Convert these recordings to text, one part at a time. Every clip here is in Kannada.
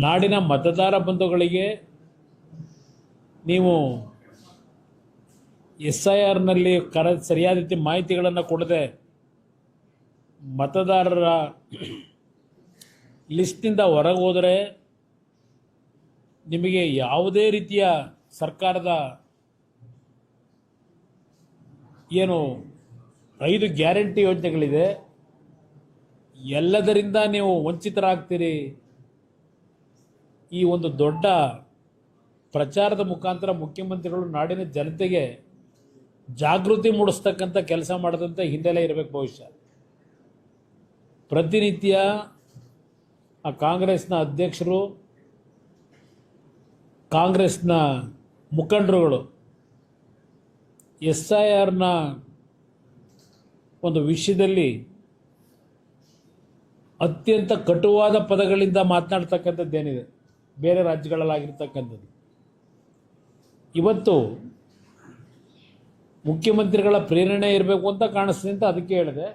ನಾಡಿನ ಮತದಾರ ಬಂಧುಗಳಿಗೆ ನೀವು SIRನಲ್ಲಿ ಸರಿಯಾದ ರೀತಿ ಮಾಹಿತಿಗಳನ್ನು ಕೊಡದೆ ಮತದಾರರ ಲಿಸ್ಟ್ನಿಂದ ಹೊರಗೆ ಹೋದರೆ ನಿಮಗೆ ಯಾವುದೇ ರೀತಿಯ ಸರ್ಕಾರದ ಏನು 5 ಗ್ಯಾರಂಟಿ ಯೋಜನೆಗಳಿದೆ ಎಲ್ಲದರಿಂದ ನೀವು ವಂಚಿತರಾಗ್ತೀರಿ. ಈ ಒಂದು ದೊಡ್ಡ ಪ್ರಚಾರದ ಮುಖಾಂತರ ಮುಖ್ಯಮಂತ್ರಿಗಳು ನಾಡಿನ ಜನತೆಗೆ ಜಾಗೃತಿ ಮೂಡಿಸ್ತಕ್ಕಂಥ ಕೆಲಸ ಮಾಡದಂಥ ಹಿನ್ನೆಲೆ ಇರಬೇಕು. ಬಹುಶಃ ಪ್ರತಿನಿತ್ಯ ಆ ಕಾಂಗ್ರೆಸ್ನ ಅಧ್ಯಕ್ಷರು, ಕಾಂಗ್ರೆಸ್ನ ಮುಖಂಡರುಗಳು SIRನ ಒಂದು ವಿಷಯದಲ್ಲಿ ಅತ್ಯಂತ ಕಟುವಾದ ಪದಗಳಿಂದ ಮಾತನಾಡ್ತಕ್ಕಂಥದ್ದೇನಿದೆ ಬೇರೆ ರಾಜ್ಯಗಳಲ್ಲಾಗಿರ್ತಕ್ಕಂಥದ್ದು. ಇವತ್ತು ಮುಖ್ಯಮಂತ್ರಿಗಳ ಪ್ರೇರಣೆ ಇರಬೇಕು ಅಂತ ಕಾಣಿಸ್ತದೆ ಅಂತ ಅದಕ್ಕೆ ಹೇಳಿದೆ.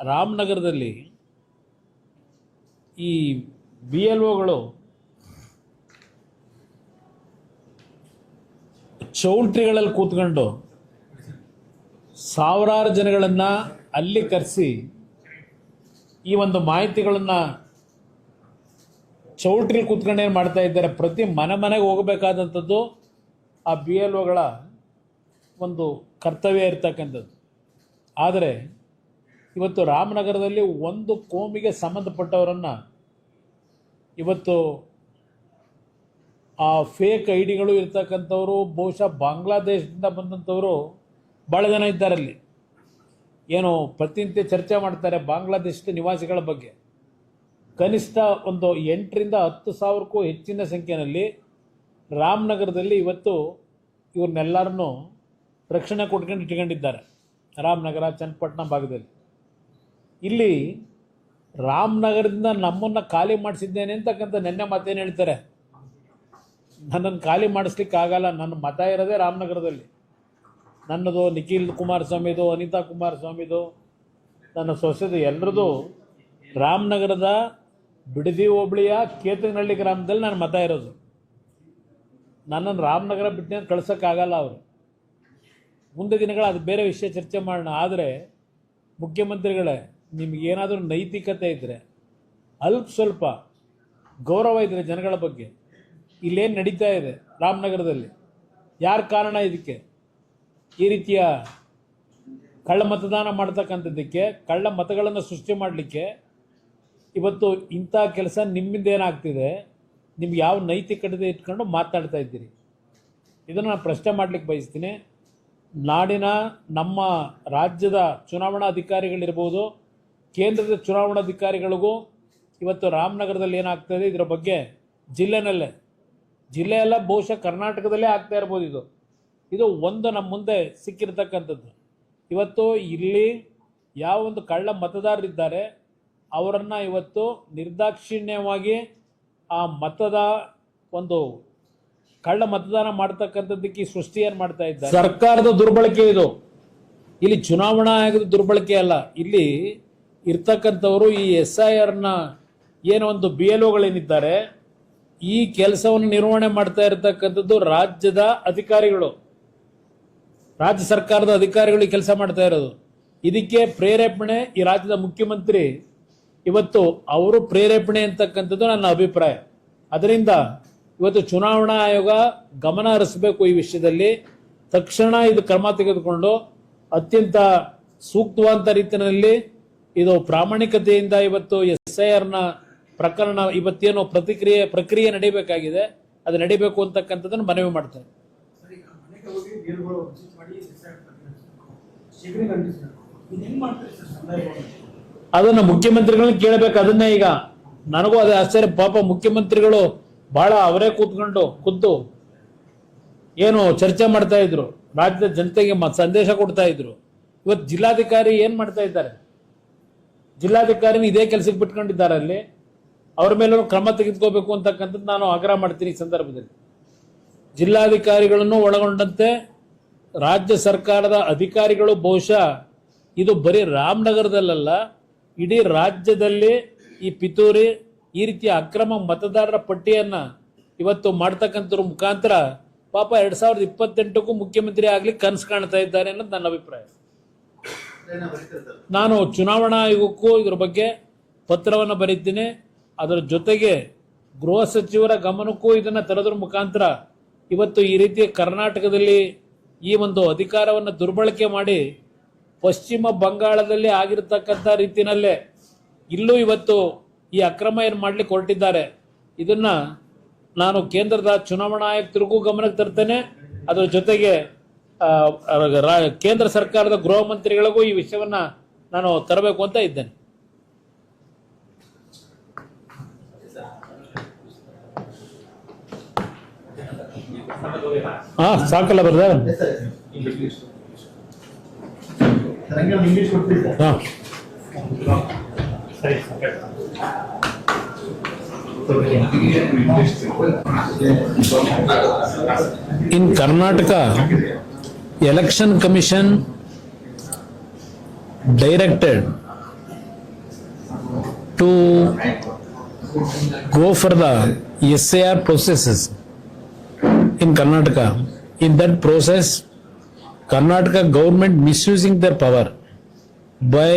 ರಾಮನಗರದಲ್ಲಿ ಈ BLOಗಳು ಚೌಲ್ಟ್ರಿಗಳಲ್ಲಿ ಕೂತ್ಕೊಂಡು ಸಾವಿರಾರು ಜನಗಳನ್ನು ಅಲ್ಲಿ ಕರೆಸಿ ಈ ಒಂದು ಮಾಹಿತಿಗಳನ್ನು ಚೌಲ್ಟ್ರಿ ಕೂತ್ಕೊಂಡು ಏನು ಮಾಡ್ತಾ ಇದ್ದಾರೆ, ಪ್ರತಿ ಮನೆಗೆ ಹೋಗಬೇಕಾದಂಥದ್ದು ಆ BLOಗಳ ಒಂದು ಕರ್ತವ್ಯ ಇರ್ತಕ್ಕಂಥದ್ದು. ಆದರೆ ಇವತ್ತು ರಾಮನಗರದಲ್ಲಿ ಒಂದು ಕೋಮಿಗೆ ಸಂಬಂಧಪಟ್ಟವರನ್ನು ಇವತ್ತು ಆ ಫೇಕ್ ಐಡಿಗಳು ಇರ್ತಕ್ಕಂಥವರು ಬಹುಶಃ ಬಾಂಗ್ಲಾದೇಶದಿಂದ ಬಂದಂಥವರು ಭಾಳ ಜನ ಇದ್ದಾರಲ್ಲಿ. ಏನು ಪ್ರತಿನಿತ್ಯ ಚರ್ಚೆ ಮಾಡ್ತಾರೆ ಬಾಂಗ್ಲಾದೇಶದ ನಿವಾಸಿಗಳ ಬಗ್ಗೆ. ಕನಿಷ್ಠ ಒಂದು 8ರಿಂದ 10 ಸಾವಿರಕ್ಕೂ ಹೆಚ್ಚಿನ ಸಂಖ್ಯೆಯಲ್ಲಿ ರಾಮನಗರದಲ್ಲಿ ಇವತ್ತು ಇವ್ರನ್ನೆಲ್ಲರನ್ನೂ ರಕ್ಷಣೆ ಕೊಟ್ಕೊಂಡು ಇಟ್ಕೊಂಡಿದ್ದಾರೆ. ರಾಮನಗರ, ಚನ್ನಪಟ್ಟಣ ಭಾಗದಲ್ಲಿ. ಇಲ್ಲಿ ರಾಮನಗರದಿಂದ ನಮ್ಮನ್ನು ಖಾಲಿ ಮಾಡಿಸಿದ್ದೇನೆ ಅಂತಕ್ಕಂಥ ನೆನ್ನೆ ಮಾತೇನು ಹೇಳ್ತಾರೆ. ನನ್ನನ್ನು ಖಾಲಿ ಮಾಡಿಸ್ಲಿಕ್ಕೆ ಆಗಲ್ಲ, ನನ್ನ ಮತ ಇರೋದೇ ರಾಮನಗರದಲ್ಲಿ. ನನ್ನದು, ನಿಖಿಲ್ ಕುಮಾರಸ್ವಾಮಿದು, ಅನಿತಾ ಕುಮಾರಸ್ವಾಮಿದು, ನನ್ನ ಸೊಸೆದು, ಎಲ್ಲರದು ರಾಮನಗರದ ಬಿಡದಿ ಹೋಬಳಿಯ ಕೇತನಹಳ್ಳಿ ಗ್ರಾಮದಲ್ಲಿ ನನ್ನ ಮತ ಇರೋದು. ನನ್ನನ್ನು ರಾಮನಗರ ಬಿಟ್ಟು ಕಳ್ಸೋಕ್ಕಾಗಲ್ಲ ಅವರು. ಮುಂದೆ ದಿನಗಳು ಅದು ಬೇರೆ ವಿಷಯ ಚರ್ಚೆ ಮಾಡೋಣ. ಆದರೆ ಮುಖ್ಯಮಂತ್ರಿಗಳೇ, ನಿಮಗೇನಾದರೂ ನೈತಿಕತೆ ಇದ್ದರೆ, ಸ್ವಲ್ಪ ಗೌರವ ಇದ್ದರೆ ಜನಗಳ ಬಗ್ಗೆ, ಇಲ್ಲೇನು ನಡೀತಾ ಇದೆ ರಾಮನಗರದಲ್ಲಿ, ಯಾರ ಕಾರಣ ಇದಕ್ಕೆ, ಈ ರೀತಿಯ ಕಳ್ಳ ಮತದಾನ ಮಾಡ್ತಕ್ಕಂಥದ್ದಕ್ಕೆ, ಕಳ್ಳ ಮತಗಳನ್ನು ಸೃಷ್ಟಿ ಮಾಡಲಿಕ್ಕೆ ಇವತ್ತು ಇಂಥ ಕೆಲಸ ನಿಮ್ಮಿಂದ ಏನಾಗ್ತಿದೆ, ನಿಮ್ಗೆ ಯಾವ ನೈತಿಕತೆ ಇಟ್ಕೊಂಡು ಮಾತನಾಡ್ತಾ ಇದ್ದೀರಿ, ಇದನ್ನು ನಾನು ಪ್ರಶ್ನೆ ಮಾಡಲಿಕ್ಕೆ ಬಯಸ್ತೀನಿ. ನಾಡಿನ ನಮ್ಮ ರಾಜ್ಯದ ಚುನಾವಣಾ ಅಧಿಕಾರಿಗಳಿರ್ಬೋದು, ಕೇಂದ್ರದ ಚುನಾವಣಾಧಿಕಾರಿಗಳಿಗೂ ಇವತ್ತು ರಾಮನಗರದಲ್ಲಿ ಏನಾಗ್ತಾಯಿದೆ ಇದರ ಬಗ್ಗೆ ಜಿಲ್ಲೆಯಲ್ಲ ಬಹುಶಃ ಕರ್ನಾಟಕದಲ್ಲೇ ಆಗ್ತಾ ಇರ್ಬೋದು. ಇದು ಒಂದು ನಮ್ಮ ಮುಂದೆ ಸಿಕ್ಕಿರ್ತಕ್ಕಂಥದ್ದು. ಇವತ್ತು ಇಲ್ಲಿ ಯಾವ ಒಂದು ಕಳ್ಳ ಮತದಾರರಿದ್ದಾರೆ ಅವರನ್ನು ಇವತ್ತು ನಿರ್ದಾಕ್ಷಿಣ್ಯವಾಗಿ ಆ ಮತದ ಒಂದು ಕಳ್ಳ ಮತದಾನ ಮಾಡ್ತಕ್ಕಂಥದ್ದಕ್ಕೆ ಸೃಷ್ಟಿ ಏನು ಮಾಡ್ತಾ ಇದ್ದಾರೆ. ಸರ್ಕಾರದ ದುರ್ಬಳಕೆ ಇದು. ಇಲ್ಲಿ ಚುನಾವಣಾ ಆಯೋಗದ ದುರ್ಬಳಕೆ ಅಲ್ಲ. ಇಲ್ಲಿ ಇರ್ತಕ್ಕಂಥವರು ಈ SIRನ ಏನೋ ಒಂದು BLOಗಳೇನಿದ್ದಾರೆ ಈ ಕೆಲಸವನ್ನು ನಿರ್ವಹಣೆ ಮಾಡ್ತಾ ಇರತಕ್ಕಂಥದ್ದು ರಾಜ್ಯದ ಅಧಿಕಾರಿಗಳು, ರಾಜ್ಯ ಸರ್ಕಾರದ ಅಧಿಕಾರಿಗಳು ಈ ಕೆಲಸ ಮಾಡ್ತಾ ಇರೋದು. ಇದಕ್ಕೆ ಪ್ರೇರೇಪಣೆ ಈ ರಾಜ್ಯದ ಮುಖ್ಯಮಂತ್ರಿ, ಇವತ್ತು ಅವರು ಪ್ರೇರೇಪಣೆ ಅಂತಕ್ಕಂಥದ್ದು ನನ್ನ ಅಭಿಪ್ರಾಯ. ಅದರಿಂದ ಇವತ್ತು ಚುನಾವಣಾ ಆಯೋಗ ಗಮನ ಹರಿಸಬೇಕು ಈ ವಿಷಯದಲ್ಲಿ. ತಕ್ಷಣ ಇದು ಕ್ರಮ ತೆಗೆದುಕೊಂಡು ಅತ್ಯಂತ ಸೂಕ್ತವಾದ ರೀತಿಯಲ್ಲಿ ಇದು ಪ್ರಾಮಾಣಿಕತೆಯಿಂದ ಇವತ್ತು SIRನ ಪ್ರಕರಣ ಇವತ್ತೇನು ಪ್ರಕ್ರಿಯೆ ನಡೀಬೇಕಾಗಿದೆ ಅದು ನಡೀಬೇಕು ಅಂತಕ್ಕಂಥದ್ದನ್ನು ಮನವಿ ಮಾಡ್ತಾರೆ. ಅದನ್ನು ಮುಖ್ಯಮಂತ್ರಿಗಳನ್ನ ಕೇಳಬೇಕು. ಅದನ್ನೇ ಈಗ ನನಗೂ ಅದೇ ಆಶ್ಚರ್ಯ. ಪಾಪ ಮುಖ್ಯಮಂತ್ರಿಗಳು ಬಹಳ ಅವರೇ ಕೂತು ಏನು ಚರ್ಚೆ ಮಾಡ್ತಾ ಇದ್ರು, ರಾಜ್ಯದ ಜನತೆಗೆ ಸಂದೇಶ ಕೊಡ್ತಾ ಇದ್ರು. ಇವತ್ತು ಜಿಲ್ಲಾಧಿಕಾರಿ ಏನ್ ಮಾಡ್ತಾ ಇದ್ದಾರೆ, ಜಿಲ್ಲಾಧಿಕಾರಿನ ಇದೇ ಕೆಲಸಕ್ಕೆ ಬಿಟ್ಕೊಂಡಿದ್ದಾರೆ. ಅಲ್ಲಿ ಅವ್ರ ಮೇಲೆ ಕ್ರಮ ತೆಗೆದುಕೋಬೇಕು ಅಂತಕ್ಕಂಥದ್ದು ನಾನು ಆಗ್ರಹ ಮಾಡ್ತೀನಿ. ಈ ಸಂದರ್ಭದಲ್ಲಿ ಜಿಲ್ಲಾಧಿಕಾರಿಗಳನ್ನು ಒಳಗೊಂಡಂತೆ ರಾಜ್ಯ ಸರ್ಕಾರದ ಅಧಿಕಾರಿಗಳು ಬಹುಶಃ ಇದು ಬರೀ ರಾಮನಗರದಲ್ಲ, ಇಡೀ ರಾಜ್ಯದಲ್ಲಿ ಈ ಪಿತೂರಿ ಈ ರೀತಿಯ ಅಕ್ರಮ ಮತದಾರರ ಪಟ್ಟಿಯನ್ನ ಇವತ್ತು ಮಾಡ್ತಕ್ಕಂಥವ್ರ ಮುಖಾಂತರ ಪಾಪ 2028ಕ್ಕೂ ಮುಖ್ಯಮಂತ್ರಿ ಆಗ್ಲಿಕ್ಕೆ ಕನಸು ಕಾಣ್ತಾ ಇದ್ದಾರೆ ಅನ್ನೋದು ನನ್ನ ಅಭಿಪ್ರಾಯ. ನಾನು ಚುನಾವಣಾ ಆಯೋಗಕ್ಕೂ ಇದ್ರ ಬಗ್ಗೆ ಪತ್ರವನ್ನು ಬರೀತೀನಿ. ಅದರ ಜೊತೆಗೆ ಗೃಹ ಸಚಿವರ ಗಮನಕ್ಕೂ ಇದನ್ನ ತರೋದ್ರ ಮುಖಾಂತರ ಇವತ್ತು ಈ ರೀತಿ ಕರ್ನಾಟಕದಲ್ಲಿ ಈ ಒಂದು ಅಧಿಕಾರವನ್ನು ದುರ್ಬಳಕೆ ಮಾಡಿ ಪಶ್ಚಿಮ ಬಂಗಾಳದಲ್ಲಿ ಆಗಿರತಕ್ಕಂಥ ರೀತಿಯಲ್ಲೇ ಇಲ್ಲೂ ಇವತ್ತು ಈ ಅಕ್ರಮ ಏನು ಮಾಡ್ಲಿಕ್ಕೆ ಹೊರಟಿದ್ದಾರೆ. ಇದನ್ನ ನಾನು ಕೇಂದ್ರದ ಚುನಾವಣಾ ಆಯುಕ್ತರಿಗೂ ಗಮನಕ್ಕೆ ತರ್ತೇನೆ. ಅದರ ಜೊತೆಗೆ ಕೇಂದ್ರ ಸರ್ಕಾರದ ಗೃಹ ಮಂತ್ರಿಗಳಿಗೂ ಈ ವಿಷಯವನ್ನ ನಾನು ತರಬೇಕು ಅಂತ ಇದ್ದೇನೆ. ಸಾಕಲ್ಲ ಬರ್ದ In Karnataka, Election Commission directed to go for the SAR processes in Karnataka. In that process, Karnataka government misusing their power by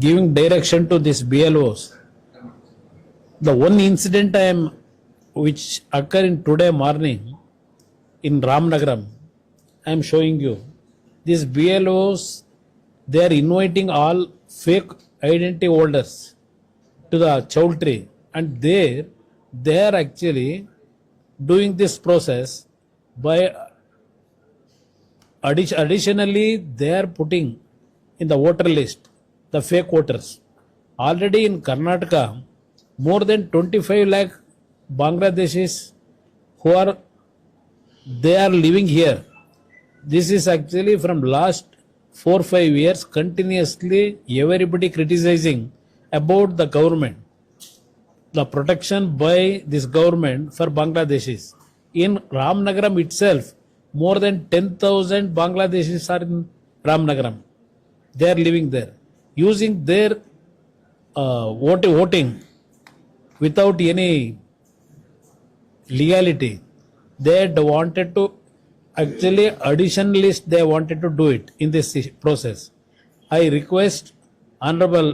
giving direction to these BLOs. The one incident which occurred in today morning in Ramnagaram, I am showing you. These BLOs, they are inviting all fake identity holders to the Chowltree, and they are actually doing this process by additionally they are putting in the voter list the fake voters. Already in Karnataka, more than 25 lakh Bangladeshis who are living here. This is actually from last 4-5 years continuously everybody criticizing about the government, the protection by this government for Bangladeshis. In Ramnagaram itself, more than 10,000 Bangladeshis are in Ramnagaram. They are living there using their voting without any legality. They wanted to actually addition list, they wanted to do it in this process. I request Honorable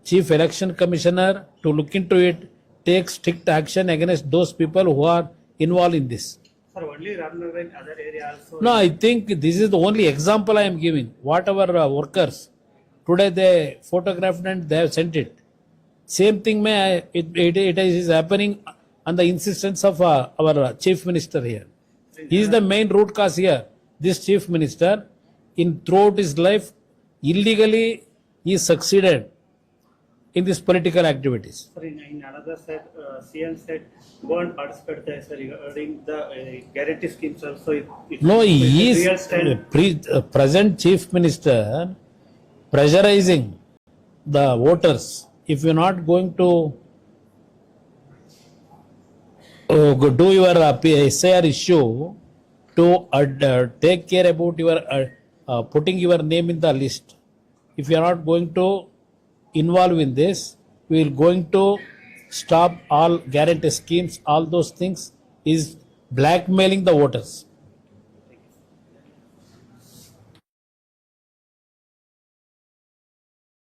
Chief Election Commissioner to look into it, take strict action against those people who are involved in this. Sir, only Ramnagar in other area also. No, I think this is the only example I am giving. Whatever workers today they photographed and they have sent it. Same thing it is happening on the insistence of our Chief Minister here. He is the main root cause here. This Chief Minister, throughout his life, illegally he succeeded in these political activities. Sir, in another side, CM said go and participate there, sir, regarding the guarantee schemes also. No, he is present Chief Minister pressurizing the voters. If you are not going to do your SIR issue to take care about your putting your name in the list, if you are not going to involve in this, we are going to stop all guarantee schemes. All those things is blackmailing the voters.